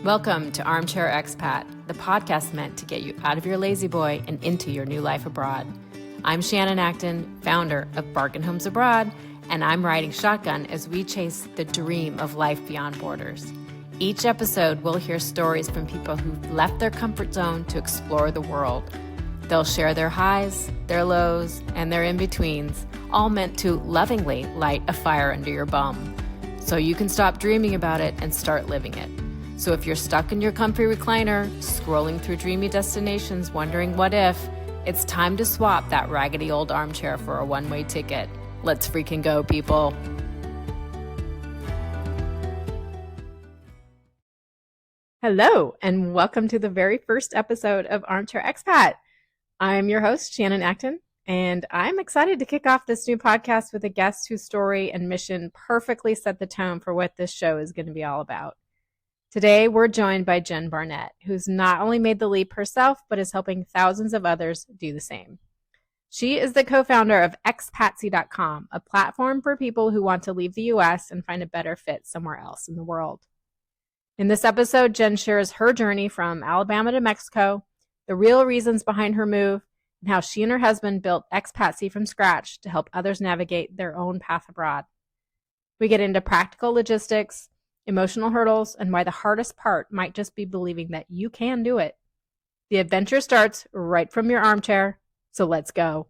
Welcome to Armchair Expat, the podcast meant to get you out of your lazy boy and into your new life abroad. I'm Shannon Acton, founder of Bargain Homes Abroad, and I'm riding shotgun as we chase the dream of life beyond borders. Each episode, we'll hear stories from people who've left their comfort zone to explore the world. They'll share their highs, their lows, and their in-betweens, all meant to lovingly light a fire under your bum, so you can stop dreaming about it and start living it. So if you're stuck in your comfy recliner, scrolling through dreamy destinations, wondering what if, it's time to swap that raggedy old armchair for a one-way ticket. Let's freaking go, people. Hello, and welcome to the very first episode of Armchair Expat. I'm your host, Shannon Acton, and I'm excited to kick off this new podcast with a guest whose story and mission perfectly set the tone for what this show is going to be all about. Today, we're joined by Jen Barnett, who's not only made the leap herself, but is helping thousands of others do the same. She is the co-founder of Expatsi.com, a platform for people who want to leave the U.S. and find a better fit somewhere else in the world. In this episode, Jen shares her journey from Alabama to Mexico, the real reasons behind her move, and how she and her husband built Expatzi from scratch to help others navigate their own path abroad. We get into practical logistics, emotional hurdles, and why the hardest part might just be believing that you can do it. The adventure starts right from your armchair, so let's go.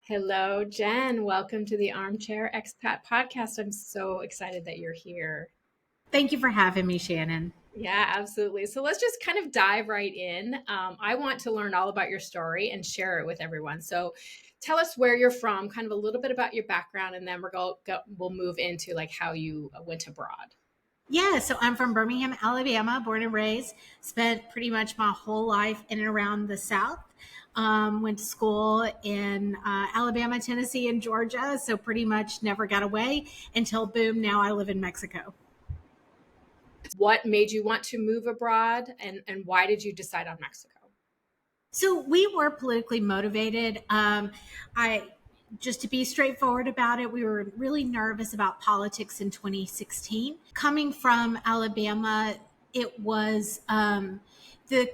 Hello, Jen. Welcome to the Armchair Expat podcast. I'm so excited that you're here. Thank you for having me, Shannon. Yeah, absolutely. So let's just kind of dive right in. I want to learn all about your story and share it with everyone. So tell us where you're from, kind of a little bit about your background, and then we'll move into like how you went abroad. Yeah, so I'm from Birmingham, Alabama, born and raised. Spent pretty much my whole life in and around the South. Went to school in Alabama, Tennessee, and Georgia. So pretty much never got away until boom, now I live in Mexico. What made you want to move abroad, and why did you decide on Mexico? So we were politically motivated. Just to be straightforward about it, we were really nervous about politics in 2016. Coming from Alabama, it was the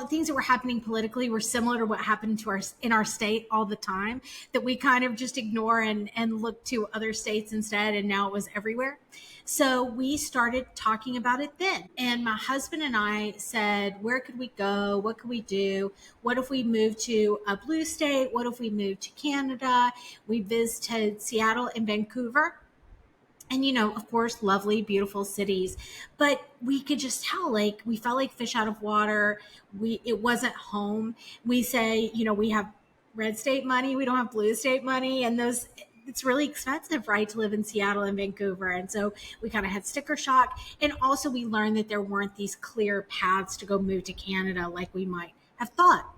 things that were happening politically were similar to what happened to in our state all the time, that we kind of just ignore and look to other states instead, and now it was everywhere. So we started talking about it then. And my husband and I said, where could we go? What could we do? What if we moved to a blue state? What if we moved to Canada? We visited Seattle and Vancouver. And, of course, lovely, beautiful cities. But we could just tell, we felt like fish out of water. It wasn't home. We say, we have red state money. We don't have blue state money. And it's really expensive, right, to live in Seattle and Vancouver. And so we kind of had sticker shock. And also we learned that there weren't these clear paths to go move to Canada like we might have thought.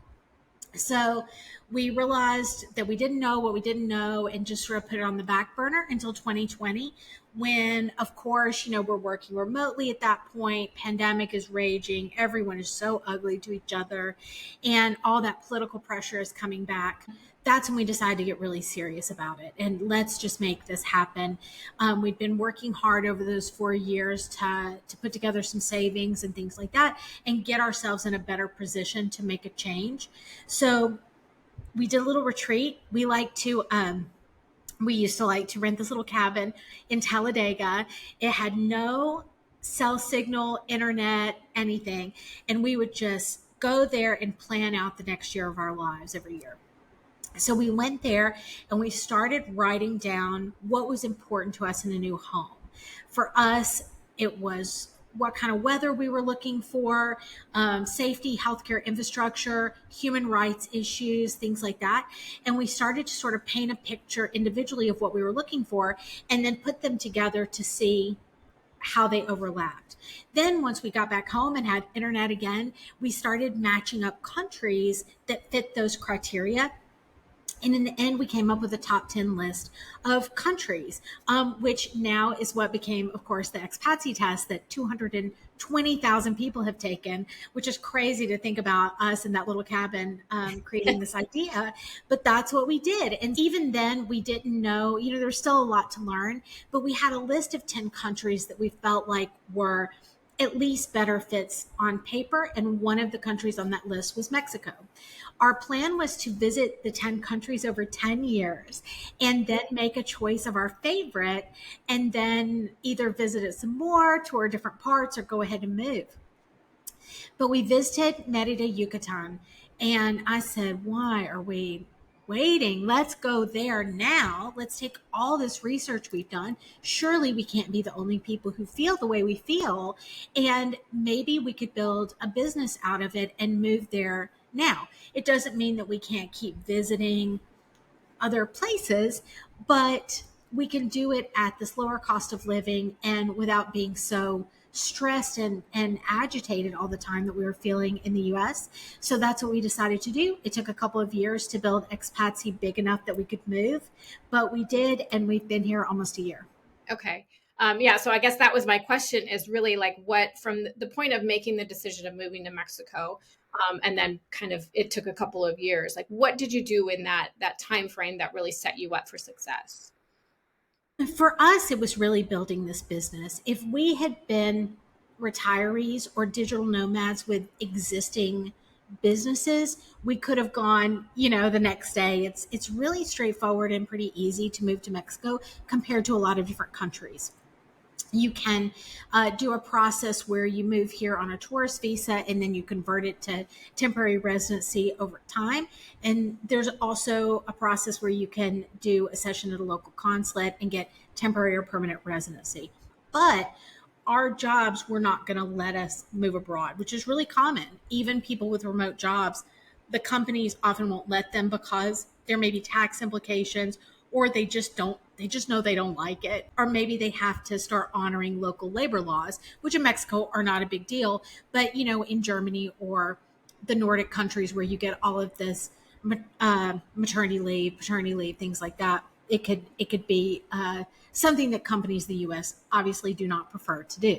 So we realized that we didn't know what we didn't know and just sort of put it on the back burner until 2020, when, of course, we're working remotely at that point. Pandemic is raging. Everyone is so ugly to each other, and all that political pressure is coming back. That's when we decided to get really serious about it and let's just make this happen. We've been working hard over those 4 years to put together some savings and things like that and get ourselves in a better position to make a change. So we did a little retreat. We used to like to rent this little cabin in Talladega. It had no cell signal, internet, anything. And we would just go there and plan out the next year of our lives every year. So we went there and we started writing down what was important to us in a new home. For us, it was what kind of weather we were looking for, safety, healthcare infrastructure, human rights issues, things like that. And we started to sort of paint a picture individually of what we were looking for and then put them together to see how they overlapped. Then once we got back home and had internet again, we started matching up countries that fit those criteria. And in the end, we came up with a top 10 list of countries, which now is what became, of course, the Expatsi test that 220,000 people have taken, which is crazy to think about us in that little cabin creating this idea. But that's what we did. And even then, we didn't know, there's still a lot to learn, but we had a list of 10 countries that we felt like were at least better fits on paper. And one of the countries on that list was Mexico. Our plan was to visit the 10 countries over 10 years and then make a choice of our favorite and then either visit it some more, tour different parts, or go ahead and move. But we visited Mérida, Yucatan. And I said, why are we waiting? Let's go there now. Let's take all this research we've done. Surely we can't be the only people who feel the way we feel. And maybe we could build a business out of it and move there now. It doesn't mean that we can't keep visiting other places, but we can do it at this lower cost of living and without being so stressed and agitated all the time that we were feeling in the US. So that's what we decided to do. It took a couple of years to build Expatsi big enough that we could move, but we did, and we've been here almost a year. Okay. Yeah. So I guess that was my question, is really like what, from the point of making the decision of moving to Mexico, and then kind of it took a couple of years, like what did you do in that time frame that really set you up for success? For us, it was really building this business. If we had been retirees or digital nomads with existing businesses, we could have gone, the next day. It's really straightforward and pretty easy to move to Mexico compared to a lot of different countries. You can do a process where you move here on a tourist visa and then you convert it to temporary residency over time. And there's also a process where you can do a session at a local consulate and get temporary or permanent residency. But our jobs were not going to let us move abroad, which is really common. Even people with remote jobs, the companies often won't let them because there may be tax implications, or they just know they don't like it, or maybe they have to start honoring local labor laws, which in Mexico are not a big deal, but in Germany or the Nordic countries where you get all of this maternity leave, paternity leave, things like that, it could be something that companies in the US obviously do not prefer to do.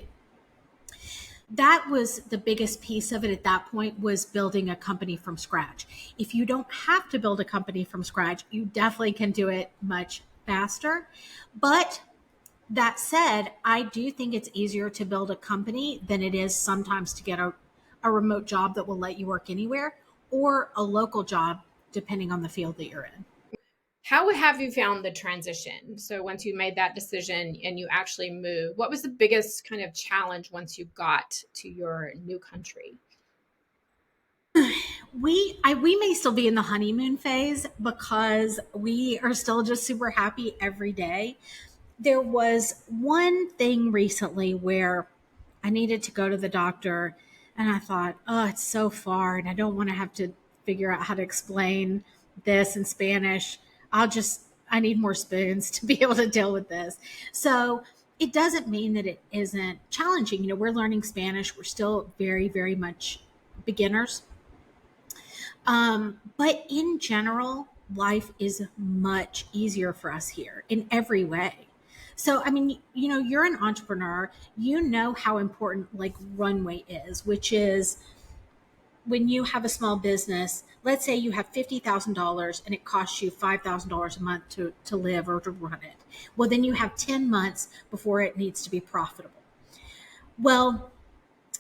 That was the biggest piece of it at that point, was building a company from scratch. If you don't have to build a company from scratch, you definitely can do it much faster. But that said, I do think it's easier to build a company than it is sometimes to get a remote job that will let you work anywhere, or a local job, depending on the field that you're in. How have you found the transition? So once you made that decision and you actually moved, what was the biggest kind of challenge once you got to your new country? We may still be in the honeymoon phase because we are still just super happy every day. There was one thing recently where I needed to go to the doctor, and I thought, oh, it's so far and I don't want to have to figure out how to explain this in Spanish. I need more spoons to be able to deal with this. So it doesn't mean that it isn't challenging. We're learning Spanish. We're still very, very much beginners. But in general, life is much easier for us here in every way. So, I mean, you're an entrepreneur, you know how important like runway is, which is when you have a small business. Let's say you have $50,000 and it costs you $5,000 a month to live or to run it. Well, then you have 10 months before it needs to be profitable. Well,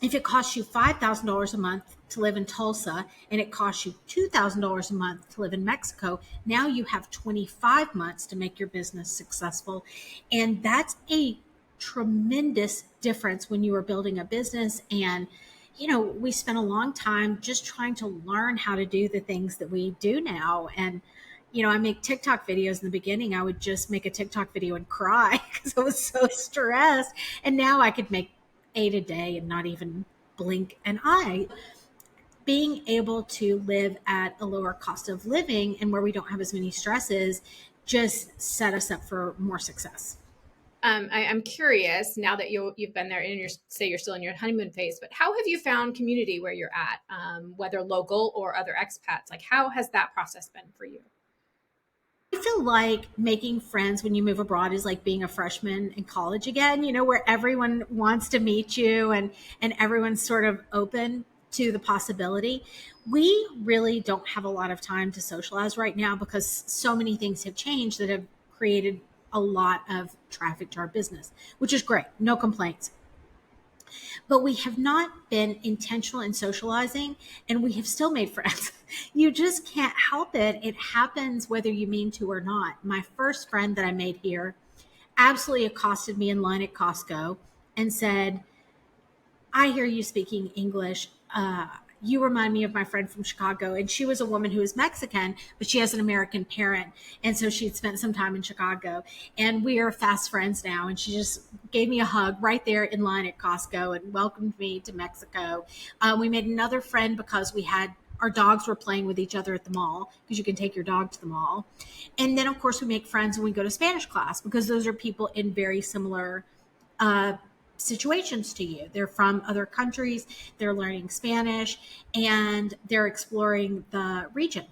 if it costs you $5,000 a month to live in Tulsa and it costs you $2,000 a month to live in Mexico, now you have 25 months to make your business successful. And that's a tremendous difference when you are building a business. And, we spent a long time just trying to learn how to do the things that we do now. And, I make TikTok videos. In the beginning, I would just make a TikTok video and cry because I was so stressed. And now I could make 8 a day and not even blink an eye. Being able to live at a lower cost of living and where we don't have as many stresses just set us up for more success. I'm curious, now that you've been there and you're still in your honeymoon phase, but how have you found community where you're at, whether local or other expats? Like, how has that process been for you? I feel like making friends when you move abroad is like being a freshman in college again, where everyone wants to meet you and everyone's sort of open to the possibility. We really don't have a lot of time to socialize right now because so many things have changed that have created a lot of traffic to our business, which is great. No complaints. But we have not been intentional in socializing, and we have still made friends. You just can't help it. It happens whether you mean to or not. My first friend that I made here absolutely accosted me in line at Costco and said, I hear you speaking English. You remind me of my friend from Chicago. And she was a woman who is Mexican, but she has an American parent. And so she'd spent some time in Chicago. And we are fast friends now. And she just gave me a hug right there in line at Costco and welcomed me to Mexico. We made another friend because our dogs were playing with each other at the mall because you can take your dog to the mall. And then, of course, we make friends when we go to Spanish class because those are people in very similar uh, situations to you. They're from other countries, they're learning Spanish, and they're exploring the region.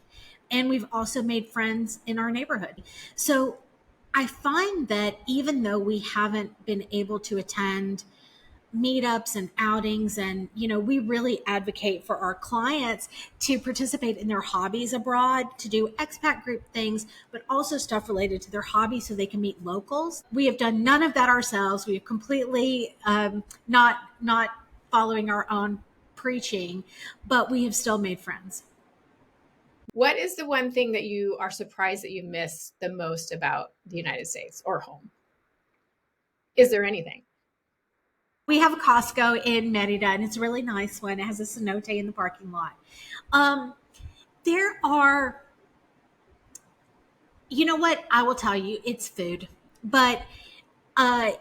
And we've also made friends in our neighborhood. So I find that even though we haven't been able to attend meetups and outings, and we really advocate for our clients to participate in their hobbies abroad, to do expat group things, but also stuff related to their hobby so they can meet locals. We have done none of that ourselves. We have completely not following our own preaching, but we have still made friends. What is the one thing that you are surprised that you miss the most about the United States or home? Is there anything? We have a Costco in Mérida, and it's a really nice one. It has a cenote in the parking lot. um, there are You know what? I will tell you, it's food. But uh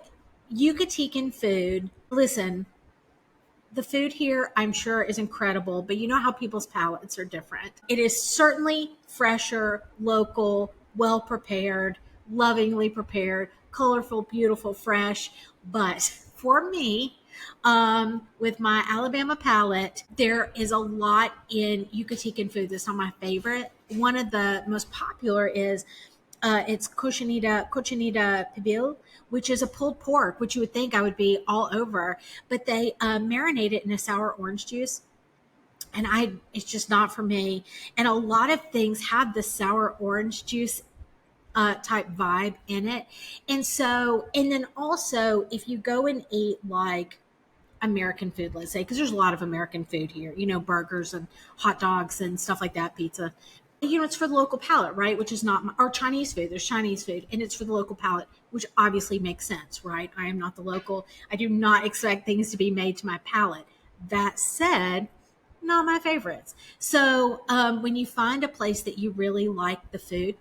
Yucatecan food, listen, the food here I'm sure is incredible, but you know how people's palates are different. It is certainly fresher, local, well prepared, lovingly prepared, colorful, beautiful, fresh. But for me, with my Alabama palate, there is a lot in Yucatecan food that's not my favorite. One of the most popular is it's cochinita pibil, which is a pulled pork, which you would think I would be all over, but they marinate it in a sour orange juice. And it's just not for me. And a lot of things have the sour orange juice type vibe in it. And then also, if you go and eat like American food, let's say, because there's a lot of American food here, burgers and hot dogs and stuff like that, pizza. It's for the local palate, right? Which is not or Chinese food. There's Chinese food, and it's for the local palate, which obviously makes sense, right? I am not the local. I do not expect things to be made to my palate. That said, not my favorites. So when you find a place that you really like the food,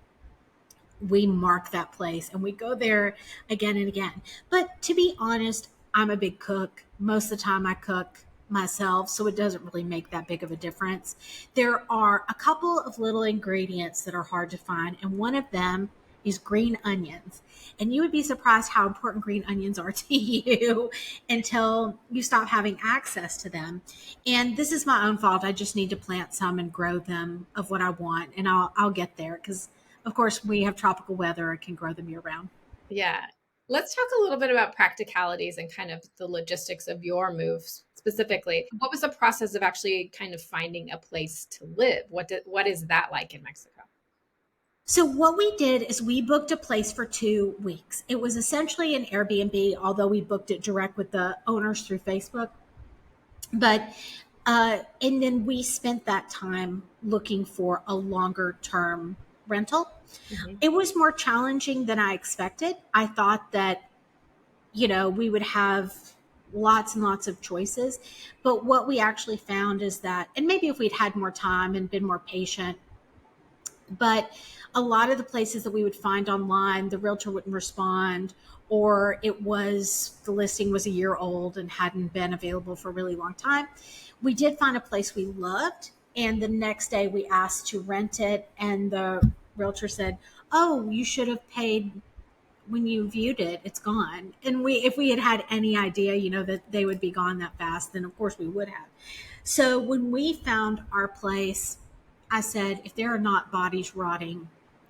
we mark that place and we go there again and again. But to be honest, I'm a big cook. Most of the time I cook myself, so it doesn't really make that big of a difference. There are a couple of little ingredients that are hard to find, and one of them is green onions. And you would be surprised how important green onions are to you until you stop having access to them. And this is my own fault. I just need to plant some and grow them of what I want, and I'll get there because of course, we have tropical weather and can grow them year round. Yeah. Let's talk a little bit about practicalities and kind of the logistics of your moves specifically. What was the process of actually kind of finding a place to live? What is that like in Mexico? So, what we did is we booked a place for 2 weeks. It was essentially an Airbnb, although we booked it direct with the owners through Facebook. But, and then we spent that time looking for a longer term rental. Mhm. It was more challenging than I expected. I thought that we would have lots and lots of choices. But what we actually found is that, and maybe if we'd had more time and been more patient, but a lot of the places that we would find online, the realtor wouldn't respond, or the listing was a year old and hadn't been available for a really long time. We did find a place we loved, and the next day we asked to rent it, and the realtor said, "Oh, you should have paid when you viewed it. It's gone." And if we had had any idea, that they would be gone that fast, then of course we would have. So when we found our place, I said, if there are not bodies rotting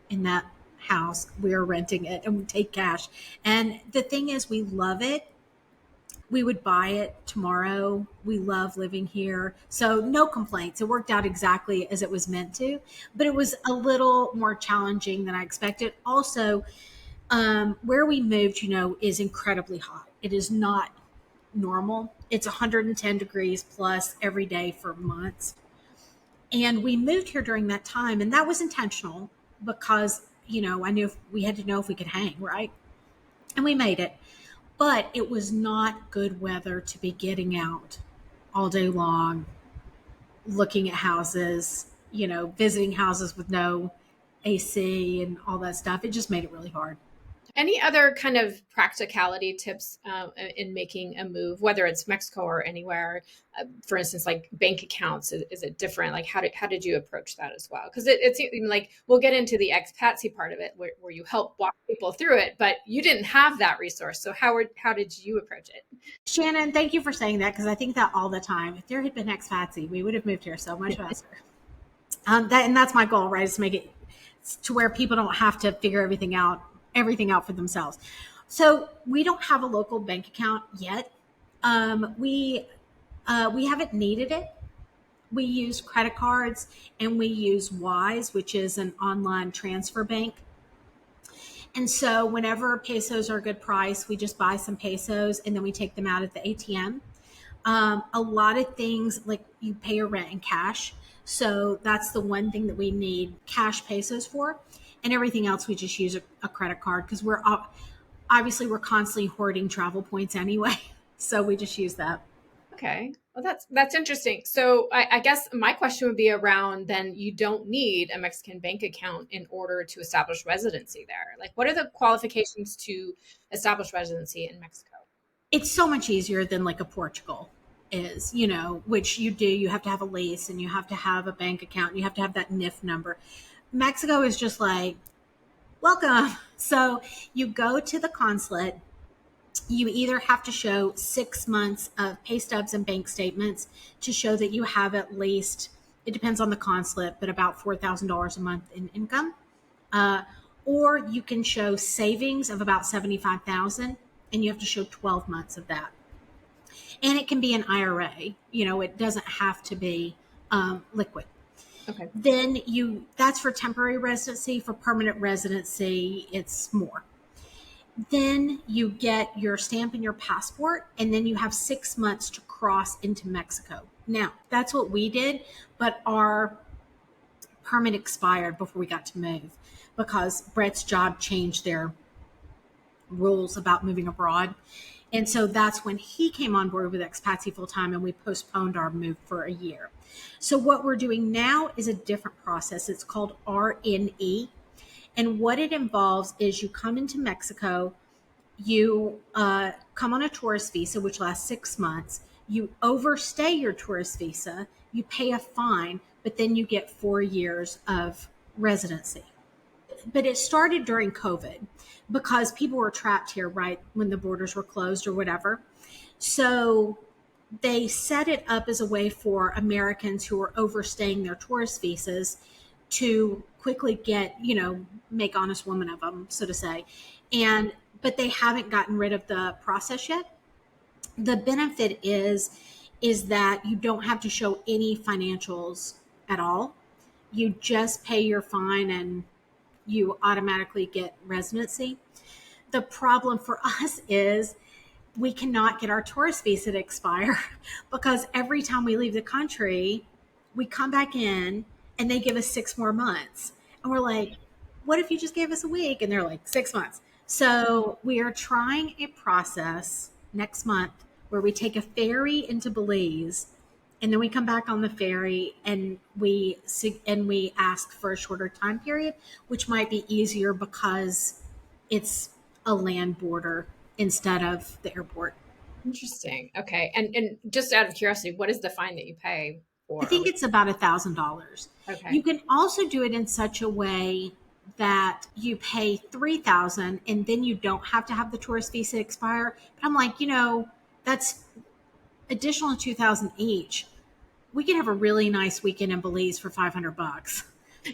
in that house. We are renting it and we take cash. And the thing is, we love it. We would buy it tomorrow. We love living here. So no complaints. It worked out exactly as it was meant to, but it was a little more challenging than I expected. Also, where we moved, is incredibly hot. It is not normal. It's 110 degrees plus every day for months. And we moved here during that time, and that was intentional because, I knew we had to know if we could hang, right? And we made it. But it was not good weather to be getting out all day long, looking at houses, visiting houses with no AC and all that stuff. It just made it really hard. Any other kind of practicality tips in making a move, whether it's Mexico or anywhere? For instance, like bank accounts, is it different? Like how did you approach that as well? Because it's like we'll get into the Expatsi part of it where you help walk people through it, but you didn't have that resource. So how did you approach it? Shannon, thank you for saying that because I think that all the time. If there had been Expatsi, we would have moved here so much faster. That's my goal, right? Is to make it to where people don't have to figure everything out for themselves. So we don't have a local bank account yet. We haven't needed it. We use credit cards and we use Wise, which is an online transfer bank. And so whenever pesos are a good price, we just buy some pesos and then we take them out at the ATM. A lot of things like you pay your rent in cash. So that's the one thing that we need cash pesos for. And everything else, we just use a credit card because we're constantly hoarding travel points anyway. So we just use that. Okay. Well, that's interesting. So I guess my question would be around then you don't need a Mexican bank account in order to establish residency there. Like, what are the qualifications to establish residency in Mexico? It's so much easier than like a Portugal is, which you do. You have to have a lease and you have to have a bank account. And you have to have that NIF number. Mexico is just like, welcome. So you go to the consulate. You either have to show 6 months of pay stubs and bank statements to show that you have at least, it depends on the consulate, but about $4,000 a month in income. Or you can show savings of about 75,000 and you have to show 12 months of that. And it can be an IRA, it doesn't have to be liquid. Okay. Then that's for temporary residency. For permanent residency, it's more. Then you get your stamp and your passport, and then you have 6 months to cross into Mexico. Now, that's what we did, but our permit expired before we got to move because Brett's job changed their rules about moving abroad. And so that's when he came on board with Expatsi full time, and we postponed our move for a year. So what we're doing now is a different process. It's called RNE. And what it involves is you come into Mexico, you come on a tourist visa, which lasts 6 months. You overstay your tourist visa, you pay a fine, but then you get 4 years of residency. But it started during COVID because people were trapped here, right, when the borders were closed or whatever. So they set it up as a way for Americans who are overstaying their tourist visas to quickly get, make honest women of them, so to say. But they haven't gotten rid of the process yet. The benefit is that you don't have to show any financials at all. You just pay your fine and you automatically get residency. The problem for us is we cannot get our tourist visa to expire because every time we leave the country, we come back in and they give us 6 more months. And we're like, what if you just gave us a week? And they're like, 6 months. So we are trying a process next month where we take a ferry into Belize and then we come back on the ferry and we ask for a shorter time period, which might be easier because it's a land border instead of the airport. Interesting. Okay. And just out of curiosity, what is the fine that you pay I for? think it's about $1,000. Okay. You can also do it in such a way that you pay $3,000 and then you don't have to have the tourist visa expire. But I'm like, that's additional $2,000 each. We can have a really nice weekend in Belize for $500.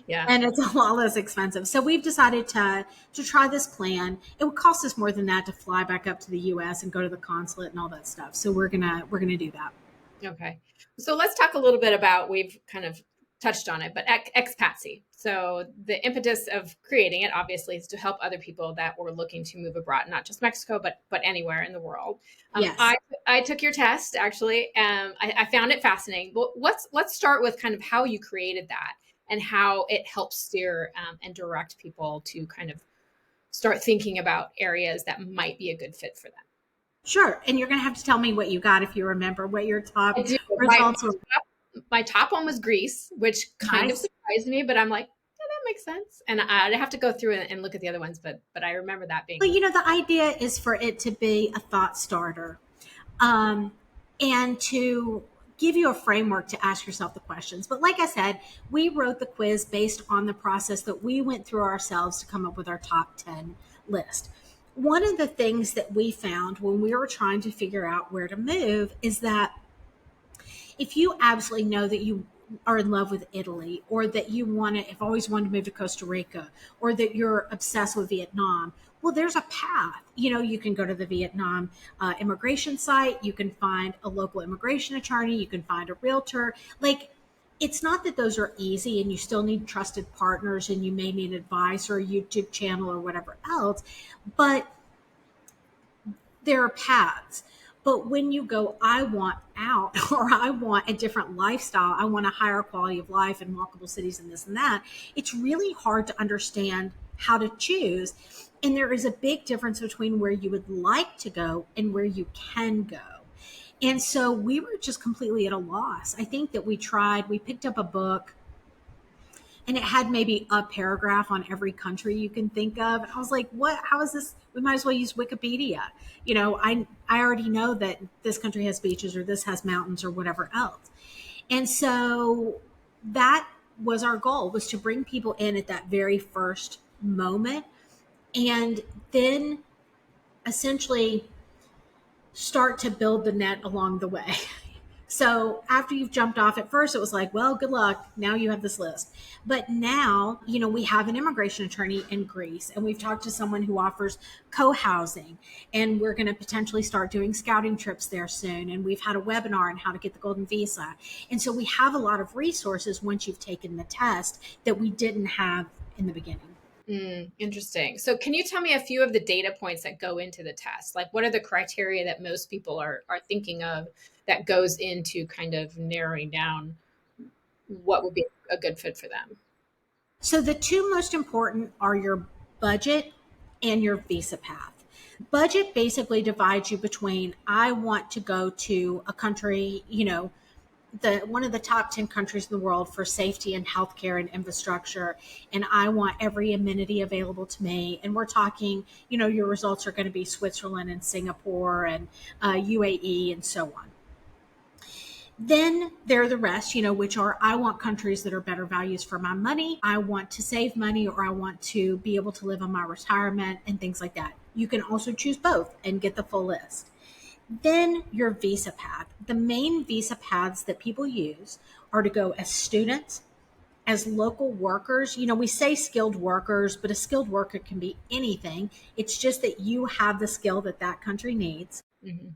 Yeah. And it's a lot less expensive. So we've decided to try this plan. It would cost us more than that to fly back up to the US and go to the consulate and all that stuff. So we're gonna do that. Okay. So let's talk a little bit about, we've kind of touched on it, but Expatsi. So the impetus of creating it obviously is to help other people that were looking to move abroad, not just Mexico, but anywhere in the world. Yes. I took your test actually. I found it fascinating. But let's start with kind of how you created that and how it helps steer and direct people to kind of start thinking about areas that might be a good fit for them. Sure. And you're gonna have to tell me what you got if you remember what your I top do. results were. My top one was Greece, which kind of Nice. surprised me, but I'm like, yeah, that makes sense. And I'd have to go through and look at the other ones, but I remember that being. But the idea is for it to be a thought starter, um, and to give you a framework to ask yourself the questions. But like I said, we wrote the quiz based on the process that we went through ourselves to come up with our top 10 list. One of the things that we found when we were trying to figure out where to move is that if you absolutely know that you are in love with Italy, or that you want to, have always wanted to move to Costa Rica, or that you're obsessed with Vietnam, well, there's a path. You can go to the Vietnam immigration site. You can find a local immigration attorney. You can find a realtor. Like, it's not that those are easy, and you still need trusted partners, and you may need advice or a YouTube channel or whatever else, but there are paths. But when you go, I want out, or I want a different lifestyle, I want a higher quality of life in walkable cities and this and that, it's really hard to understand how to choose. And there is a big difference between where you would like to go and where you can go. And so we were just completely at a loss. I think that we picked up a book, and it had maybe a paragraph on every country you can think of. I was like, what? How is this? We might as well use Wikipedia. I already know that this country has beaches, or this has mountains, or whatever else. And so that was our goal, was to bring people in at that very first moment, and then essentially start to build the net along the way. So after you've jumped off, at first it was like, well, good luck. Now you have this list. But now, we have an immigration attorney in Greece, and we've talked to someone who offers co-housing, and we're going to potentially start doing scouting trips there soon. And we've had a webinar on how to get the golden visa. And so we have a lot of resources once you've taken the test that we didn't have in the beginning. Interesting. So can you tell me a few of the data points that go into the test? Like, what are the criteria that most people are thinking of that goes into kind of narrowing down what would be a good fit for them? So the two most important are your budget and your visa path. Budget basically divides you between, I want to go to a country, the one of the top 10 countries in the world for safety and healthcare and infrastructure, and I want every amenity available to me. And we're talking, your results are going to be Switzerland and Singapore and UAE and so on. Then there are the rest, which are, I want countries that are better values for my money. I want to save money, or I want to be able to live on my retirement and things like that. You can also choose both and get the full list. Then your visa path. The main visa paths that people use are to go as students, as local workers. We say skilled workers, but a skilled worker can be anything. It's just that you have the skill that that country needs. Mm-hmm.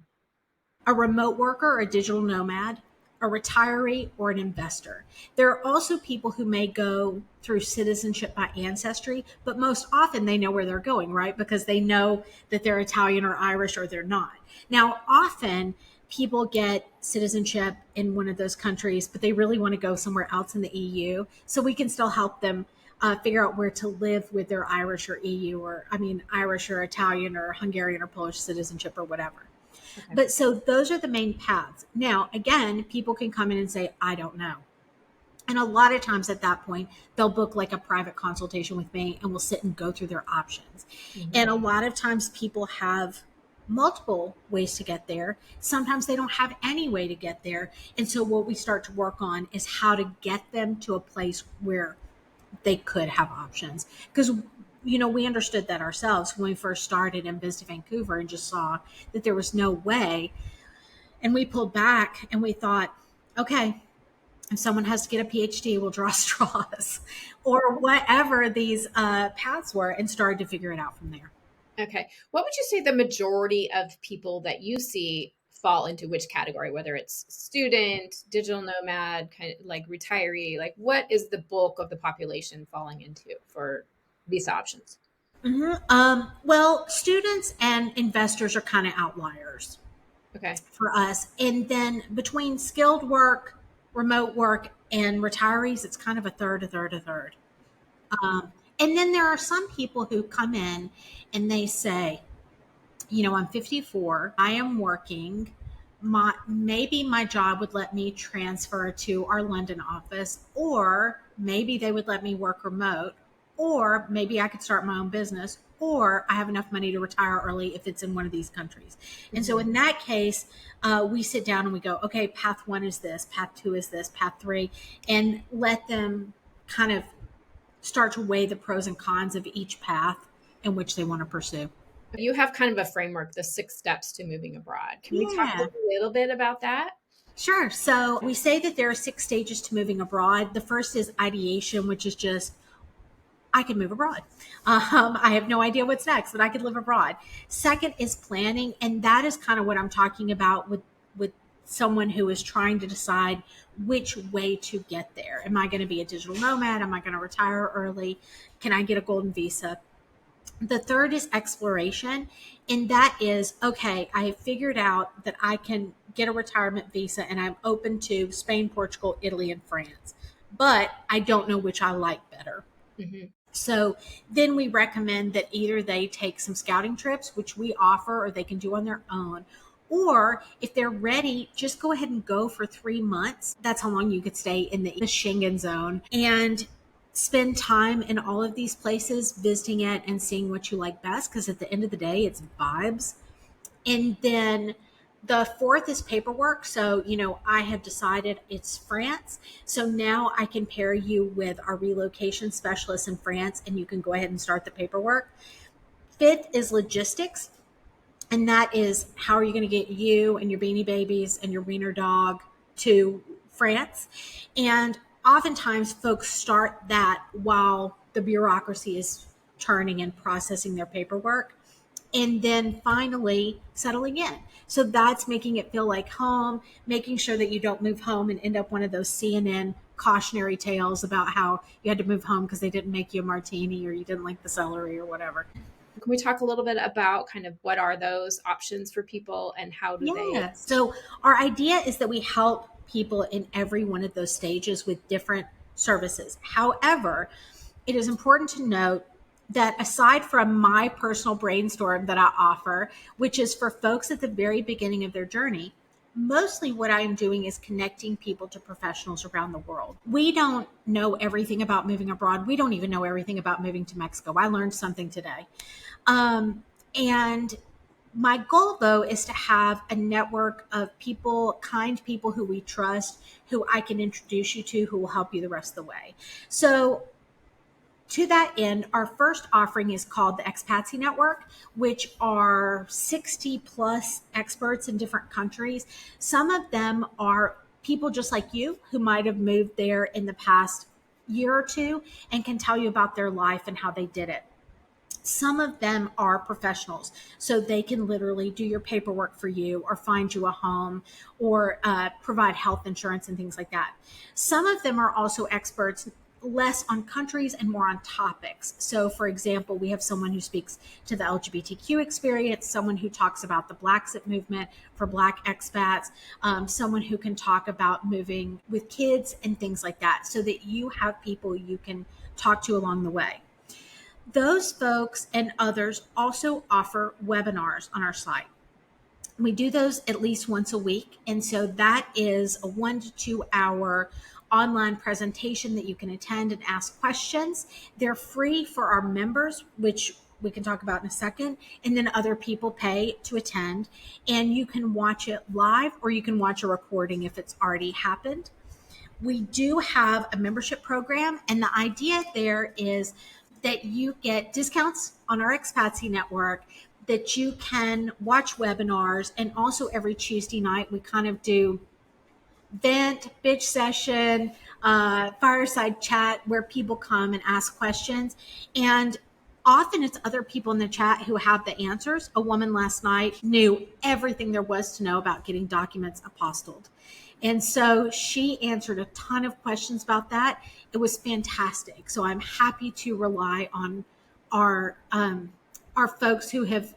A remote worker, or a digital nomad, a retiree, or an investor. There are also people who may go through citizenship by ancestry, but most often they know where they're going, right? Because they know that they're Italian or Irish, or they're not. Now, often people get citizenship in one of those countries, but they really want to go somewhere else in the EU. So we can still help them figure out where to live with their Irish or Irish or Italian or Hungarian or Polish citizenship or whatever. Okay. But so those are the main paths. Now, again, people can come in and say, I don't know. And a lot of times at that point, they'll book like a private consultation with me, and we'll sit and go through their options. Mm-hmm. And a lot of times people have multiple ways to get there. Sometimes they don't have any way to get there. And so what we start to work on is how to get them to a place where they could have options. Because we understood that ourselves when we first started in Visit Vancouver, and just saw that there was no way. And we pulled back and we thought, okay, If someone has to get a PhD, we'll draw straws or whatever these paths were and started to figure it out from there. Okay. What would you say the majority of people that you see fall into which category, whether it's student, digital nomad, kind of like retiree, like what is the bulk of the population falling into for these options? Well, students and investors are kind of outliers Okay. for us. And then between skilled work, remote work, and retirees, it's kind of a third, a third, a third. And then there are some people who come in and they say, I'm 54, I am working. Maybe my job would let me transfer to our London office, or maybe they would let me work remote, or maybe I could start my own business, or I have enough money to retire early if it's in one of these countries. And so in that case, we sit down and we go, okay, path one is this, path two is this, path three, and let them kind of start to weigh the pros and cons of each path in which they want to pursue. You have kind of a framework, the 6 steps to moving abroad. Can we talk a Yeah. little bit about that? Sure. So we say that there are 6 stages to moving abroad. The first is ideation, which is just, I can move abroad. I have no idea what's next, but I could live abroad. Second is planning. And that is kind of what I'm talking about with someone who is trying to decide which way to get there. Am I going to be a digital nomad? Am I going to retire early? Can I get a golden visa? The third is exploration. And that is, okay, I have figured out that I can get a retirement visa and I'm open to Spain, Portugal, Italy, and France. But I don't know which I like better. Mm-hmm. So then we recommend that either they take some scouting trips, which we offer, or they can do on their own. Or if they're ready, just go ahead and go for 3 months. That's how long you could stay in the Schengen zone and spend time in all of these places, visiting it and seeing what you like best. Because at the end of the day, it's vibes. And then the fourth is paperwork. So, I have decided it's France. So now I can pair you with our relocation specialist in France and you can go ahead and start the paperwork. Fifth is logistics. And that is, how are you going to get you and your beanie babies and your wiener dog to France? And oftentimes folks start that while the bureaucracy is turning and processing their paperwork. And then finally settling in. So that's making it feel like home, making sure that you don't move home and end up one of those CNN cautionary tales about how you had to move home because they didn't make you a martini or you didn't like the celery or whatever. Can we talk a little bit about kind of what are those options for people and how do they? Yeah. So our idea is that we help people in every one of those stages with different services. However, it is important to note that aside from my personal brainstorm that I offer, which is for folks at the very beginning of their journey, mostly what I am doing is connecting people to professionals around the world. We don't know everything about moving abroad. We don't even know everything about moving to Mexico. I learned something today. And my goal, though, is to have a network of people, kind people who we trust, who I can introduce you to, who will help you the rest of the way. So to that end, our first offering is called the Expatzi Network, which are 60 plus experts in different countries. Some of them are people just like you who might have moved there in the past year or two and can tell you about their life and how they did it. Some of them are professionals, so they can literally do your paperwork for you or find you a home or provide health insurance and things like that. Some of them are also experts less on countries and more on topics. So, for example, we have someone who speaks to the LGBTQ experience, someone who talks about the Blaxit movement for Black expats, someone who can talk about moving with kids and things like that, so that you have people you can talk to along the way. Those folks and others also offer webinars on our site. We do those at least once a week. And so that is a 1 to 2 hour online presentation that you can attend and ask questions. They're free for our members, which we can talk about in a second. And then other people pay to attend. And you can watch it live or you can watch a recording if it's already happened. We do have a membership program. And the idea there is that you get discounts on our Expatsi network, that you can watch webinars, and also every Tuesday night we kind of do vent, bitch session, fireside chat where people come and ask questions. And often it's other people in the chat who have the answers. A woman last night knew everything there was to know about getting documents apostilled. And so she answered a ton of questions about that. It was fantastic. So I'm happy to rely on our folks who have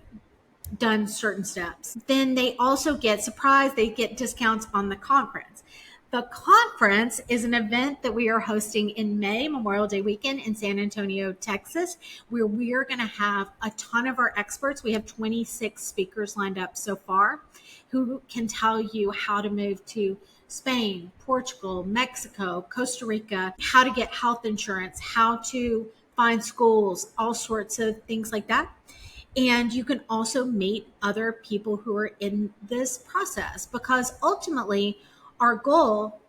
done certain steps. Then they also get surprised, they get discounts on the conference. The conference is an event that we are hosting in May, Memorial Day weekend in San Antonio, Texas, where we are going to have a ton of our experts. We have 26 speakers lined up so far who can tell you how to move to Spain, Portugal, Mexico, Costa Rica, how to get health insurance, how to find schools, all sorts of things like that. And you can also meet other people who are in this process, because ultimately our goal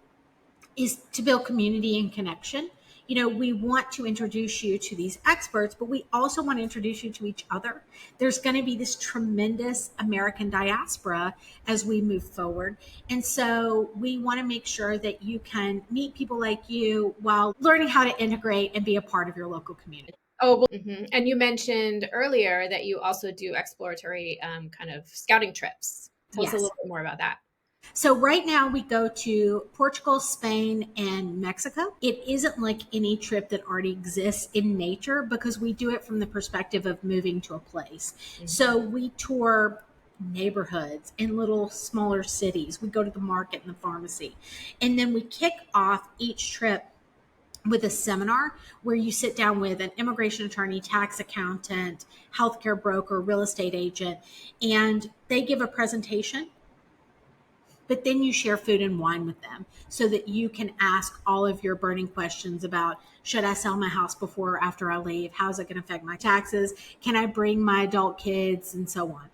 is to build community and connection. You know, we want to introduce you to these experts, but we also want to introduce you to each other. There's going to be this tremendous American diaspora as we move forward. And so we want to make sure that you can meet people like you while learning how to integrate and be a part of your local community. Oh, well, and you mentioned earlier that you also do exploratory kind of scouting trips. Tell us a little bit more about that. So right now we go to Portugal, Spain, and Mexico. It isn't like any trip that already exists in nature, because we do it from the perspective of moving to a place. Mm-hmm. So we tour neighborhoods in little smaller cities. We go to the market and the pharmacy. And then we kick off each trip with a seminar where you sit down with an immigration attorney, tax accountant, healthcare broker, real estate agent, and they give a presentation. But then you share food and wine with them so that you can ask all of your burning questions about, should I sell my house before or after I leave? How's it going to affect my taxes? Can I bring my adult kids? And so on.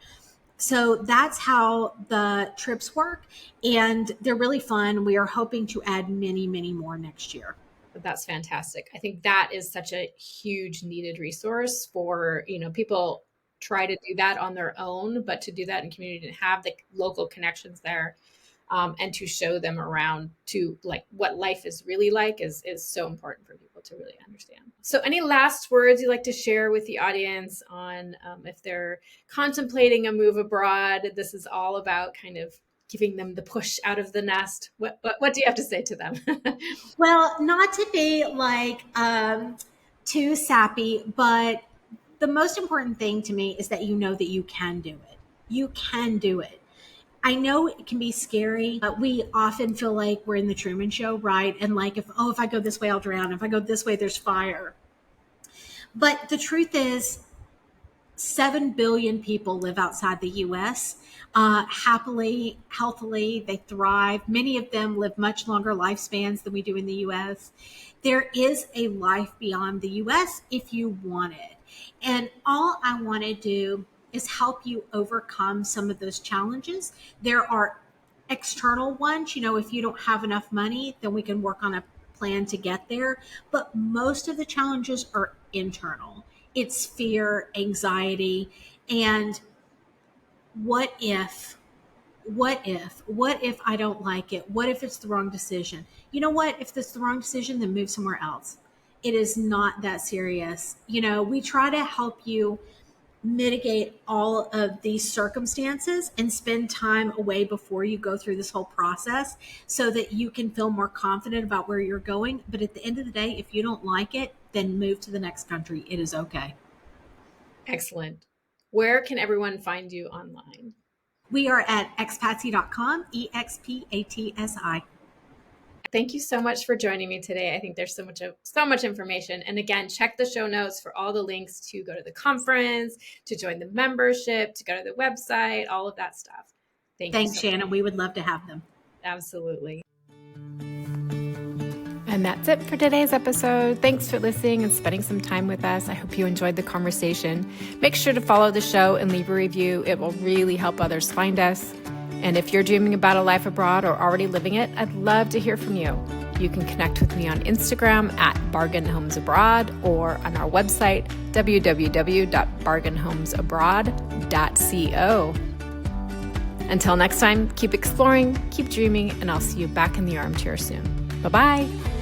So that's how the trips work. And they're really fun. We are hoping to add many, many more next year. That's fantastic. I think that is such a huge needed resource for, you know, people try to do that on their own, but to do that in community and have the local connections there. And to show them around to like what life is really like is so important for people to really understand. So any last words you'd like to share with the audience on if they're contemplating a move abroad? This is all about kind of giving them the push out of the nest. What do you have to say to them? Well, not to be like too sappy, but the most important thing to me is that you know that you can do it. You can do it. I know it can be scary. We often feel like we're in the Truman Show, right? And like, if I go this way, I'll drown. If I go this way, there's fire. But the truth is, 7 billion people live outside the U.S. Happily, healthily, they thrive. Many of them live much longer lifespans than we do in the U.S. There is a life beyond the U.S. if you want it. And all I want to do is help you overcome some of those challenges. There are external ones. You know, if you don't have enough money, then we can work on a plan to get there. But most of the challenges are internal. It's fear, anxiety, and what if I don't like it? What if it's the wrong decision? You know what? If it's the wrong decision, then move somewhere else. It is not that serious. You know, we try to help you mitigate all of these circumstances and spend time away before you go through this whole process so that you can feel more confident about where you're going. But at the end of the day, if you don't like it, then move to the next country. It is okay. Excellent. Where can everyone find you online? We are at expatsi.com, EXPATSI. Thank you so much for joining me today. I think there's so much information. And again, check the show notes for all the links to go to the conference, to join the membership, to go to the website, all of that stuff. Thanks, Shannon. We would love to have them. Absolutely. And that's it for today's episode. Thanks for listening and spending some time with us. I hope you enjoyed the conversation. Make sure to follow the show and leave a review. It will really help others find us. And if you're dreaming about a life abroad or already living it, I'd love to hear from you. You can connect with me on Instagram at bargainhomesabroad or on our website, www.bargainhomesabroad.co. Until next time, keep exploring, keep dreaming, and I'll see you back in the armchair soon. Bye-bye.